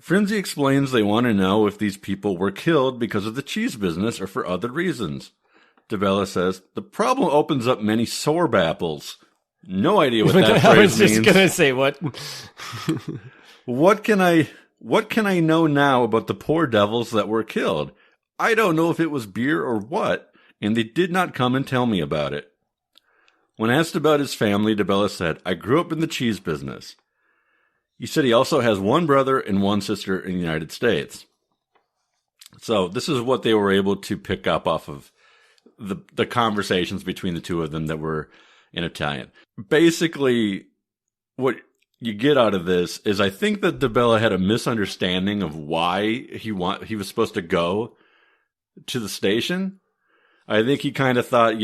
Frenzy explains they want to know if these people were killed because of the cheese business or for other reasons. Dibella says, the problem opens up many sore apples. No idea what that phrase means. I was just going to say, what? What can I know now about the poor devils that were killed? I don't know if it was beer or what, and they did not come and tell me about it. When asked about his family, Dibella said, I grew up in the cheese business. He said he also has one brother and one sister in the United States. So this is what they were able to pick up off of the conversations between the two of them that were in Italian. Basically, what you get out of this is I think that Dibella had a misunderstanding of why he was supposed to go to the station. I think he kind of thought,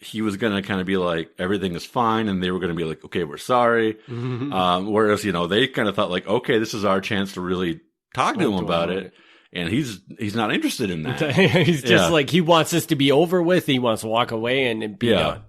he was going to kind of be like, everything is fine. And they were going to be like, okay, we're sorry. Mm-hmm. Whereas, they kind of thought like, okay, this is our chance to really talk to him about it. And he's not interested in that. He's just like, he wants this to be over with. He wants to walk away and be done.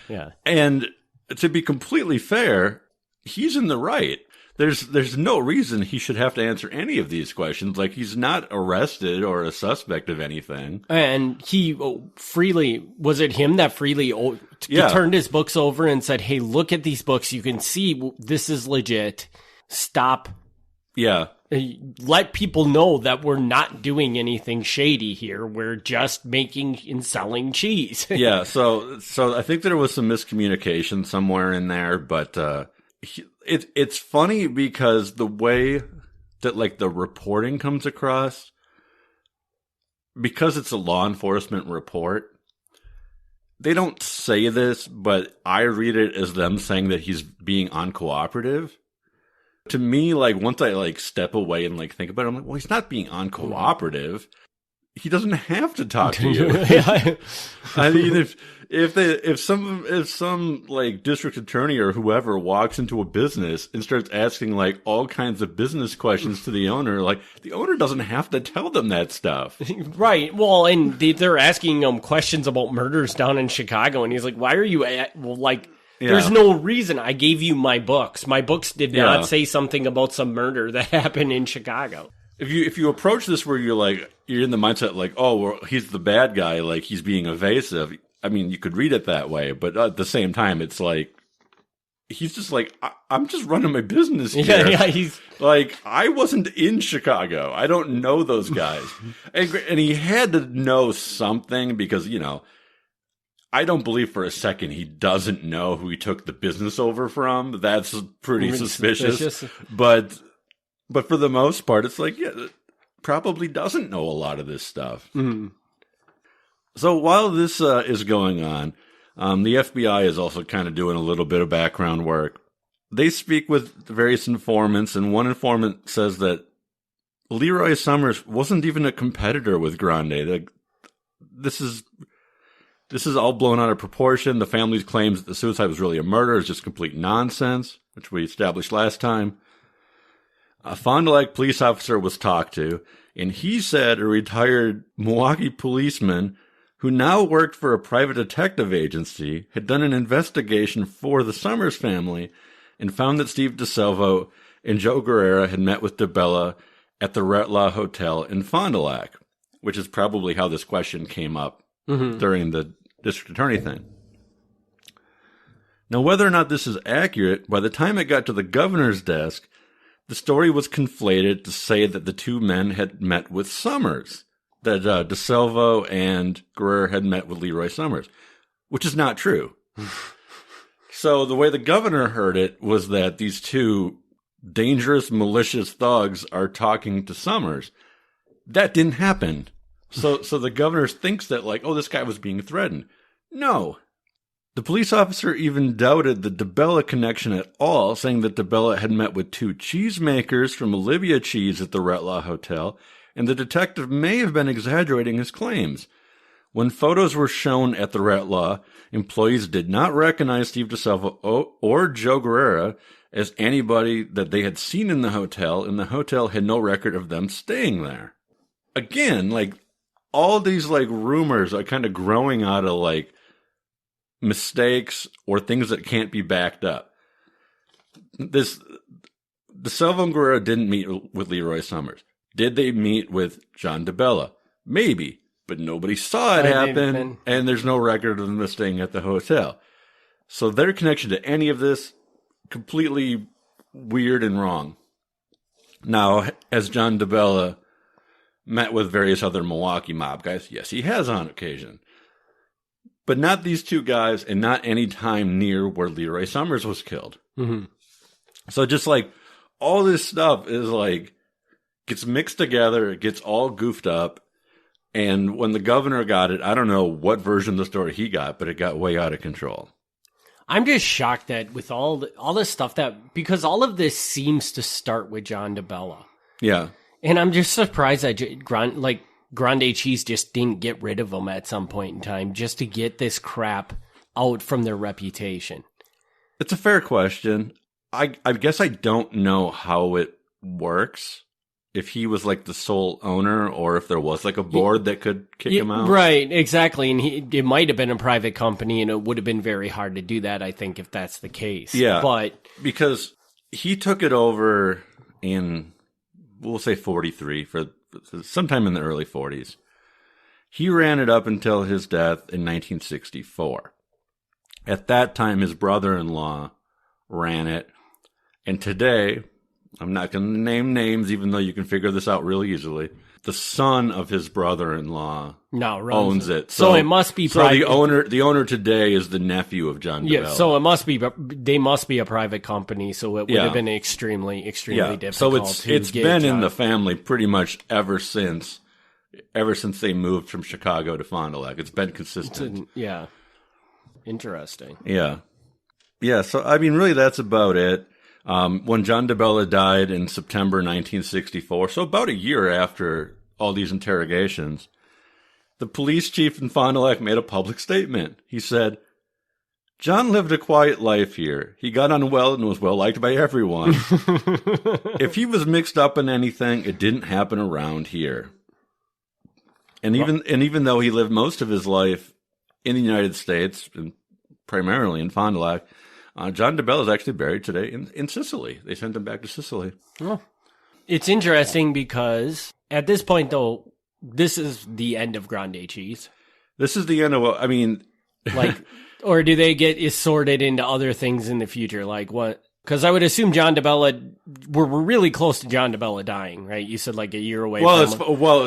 Yeah. And to be completely fair, he's in the right. There's no reason he should have to answer any of these questions. Like, he's not arrested or a suspect of anything. And he was it him that freely turned his books over and said, hey, look at these books. You can see this is legit. Stop. Yeah. Let people know that we're not doing anything shady here. We're just making and selling cheese. Yeah. So I think there was some miscommunication somewhere in there, but, it's funny because the way that like the reporting comes across, because it's a law enforcement report, they don't say this, but I read it as them saying that he's being uncooperative. To me, like once I like step away and like think about it, I'm like, well, he's not being uncooperative. He doesn't have to talk to you. I mean, if some like district attorney or whoever walks into a business and starts asking like all kinds of business questions to the owner, like the owner doesn't have to tell them that stuff. Right. Well, and they're asking him questions about murders down in Chicago, and he's like, "Why are you at?" Well, like. Yeah. There's no reason. I gave you my books. My books did not say something about some murder that happened in Chicago. If you approach this where you're in the mindset like, oh, well, he's the bad guy, like he's being evasive. I mean, you could read it that way, but at the same time, it's like he's just like, I'm just running my business here. Yeah. He's like, I wasn't in Chicago. I don't know those guys, and he had to know something because I don't believe for a second he doesn't know who he took the business over from. That's pretty suspicious. But for the most part, it's like, probably doesn't know a lot of this stuff. Mm-hmm. So while this is going on, the FBI is also kind of doing a little bit of background work. They speak with various informants, and one informant says that Leroy Summers wasn't even a competitor with Grande. This is all blown out of proportion. The family's claims that the suicide was really a murder is just complete nonsense, which we established last time. A Fond du Lac police officer was talked to, and he said a retired Milwaukee policeman who now worked for a private detective agency had done an investigation for the Summers family and found that Steve DeSalvo and Joe Guerrera had met with Dibella at the Retlaw Hotel in Fond du Lac, which is probably how this question came up during the district attorney thing. Now, whether or not this is accurate, by the time it got to the governor's desk, the story was conflated to say that the two men had met with Summers, that DeSalvo and Guerrero had met with Leroy Summers, which is not true. So the way the governor heard it was that these two dangerous, malicious thugs are talking to Summers. That didn't happen. So the governor thinks that, like, oh, this guy was being threatened. No. The police officer even doubted the Dibella connection at all, saying that Dibella had met with two cheesemakers from Olivia Cheese at the Retlaw Hotel, and the detective may have been exaggerating his claims. When photos were shown at the Retlaw, employees did not recognize Steve DeSalvo or Joe Guerrera as anybody that they had seen in the hotel, and the hotel had no record of them staying there. Again, like, all these, like, rumors are kind of growing out of, like, mistakes or things that can't be backed up. This DeSalvo and Guerrero didn't meet with Leroy Summers. Did they meet with Jon Dibella? Maybe, but nobody saw it happen, and there's no record of them staying at the hotel. So their connection to any of this, completely weird and wrong. Now, as Jon Dibella met with various other Milwaukee mob guys, yes, he has on occasion. But not these two guys, and not any time near where Leroy Summers was killed. Mm-hmm. So just like, all this stuff is like, gets mixed together, it gets all goofed up, and when the governor got it, I don't know what version of the story he got, but it got way out of control. I'm just shocked that with all this stuff because all of this seems to start with Jon Dibella. Yeah. And I'm just surprised that Grande Cheese just didn't get rid of him at some point in time just to get this crap out from their reputation. It's a fair question. I guess I don't know how it works. If he was like the sole owner, or if there was like a board that could kick him out. Right, exactly. And it might have been a private company, and it would have been very hard to do that, I think, if that's the case. Yeah, but because he took it over in, we'll say 43, for sometime in the early 40s. He ran it up until his death in 1964. At that time, his brother-in-law ran it. And today, I'm not going to name names, even though you can figure this out really easily. The son of his brother-in-law owns it. So it must be private. So the owner today is the nephew of Jon Dibella. Yeah, so they must be a private company, so it would have been extremely difficult. So it's been in the family pretty much ever since they moved from Chicago to Fond du Lac. It's been consistent. Yeah. Interesting. Yeah. Yeah, so I mean, really that's about it. When Jon Dibella died in September 1964, so about a year after all these interrogations, the police chief in Fond du Lac made a public statement. He said, "John lived a quiet life here. He got on well and was well liked by everyone. If he was mixed up in anything, it didn't happen around here." And even though he lived most of his life in the United States, and primarily in Fond du Lac, Jon Dibella is actually buried today in Sicily. They sent him back to Sicily. Oh. It's interesting because at this point, though, this is the end of Grande Cheese. This is the end of, I mean... or do they get sorted into other things in the future? Like what? Because I would assume Jon Dibella, we're really close to Jon Dibella dying, right? You said like a year away from...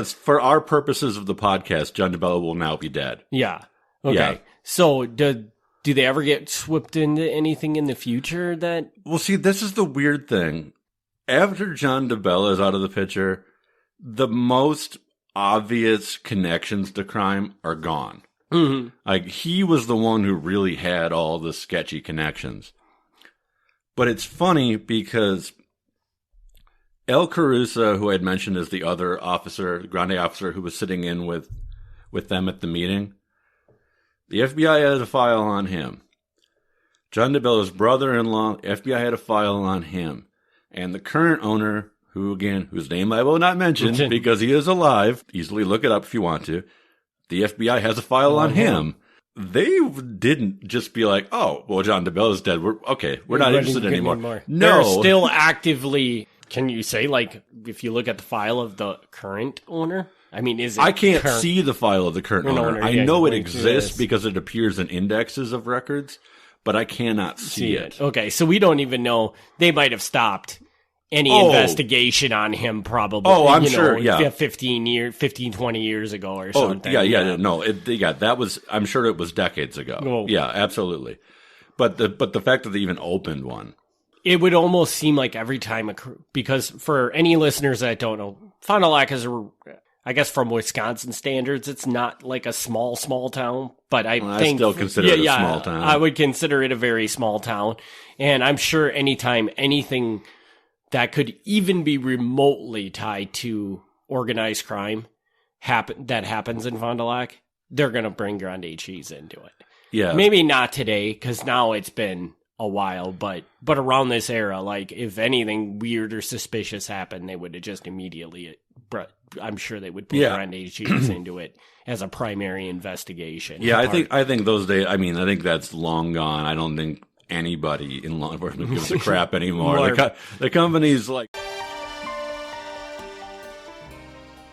It's for our purposes of the podcast, Jon Dibella will now be dead. Yeah. Okay. Yeah. So do they ever get swept into anything in the future that... Well, see, this is the weird thing. After Jon Dibella is out of the picture, the most obvious connections to crime are gone. Mm-hmm. Like, he was the one who really had all the sketchy connections. But it's funny because El Carusa, who I had mentioned as the other officer, the Grande officer who was sitting in with them at the meeting, the FBI had a file on him. Jon Dibella's brother-in-law, the FBI had a file on him. And the current owner, whose name I will not mention because he is alive, easily look it up if you want to, the FBI has a file on him. They didn't just be like, oh, well, Jon Dibella's dead. We're not interested anymore. No. They're still actively, can you say, like, if you look at the file of the current owner? I mean, is it... I can't see the file of the current owner. I know it exists because it appears in indexes of records, but I cannot see it. Okay, so we don't even know. They might have stopped any investigation on him probably. Oh, I'm sure, yeah. 20 years ago or something. No, that was, I'm sure it was decades ago. Oh. Yeah, absolutely. But the fact that they even opened one. It would almost seem like every time, because for any listeners that don't know, Fond du Lac is, I guess from Wisconsin standards, it's not like a small town, but I still consider it a small town. I would consider it a very small town. And I'm sure anytime anything that could even be remotely tied to organized crime that happens in Fond du Lac, they're going to bring Grande Cheese into it. Yeah. Maybe not today, because now it's been a while, but around this era, like if anything weird or suspicious happened, they would have just immediately, I'm sure they would put Grande Cheese into it as a primary investigation. Yeah, I think those days, I mean, I think that's long gone. I don't think anybody in law enforcement gives a crap anymore. The company's like...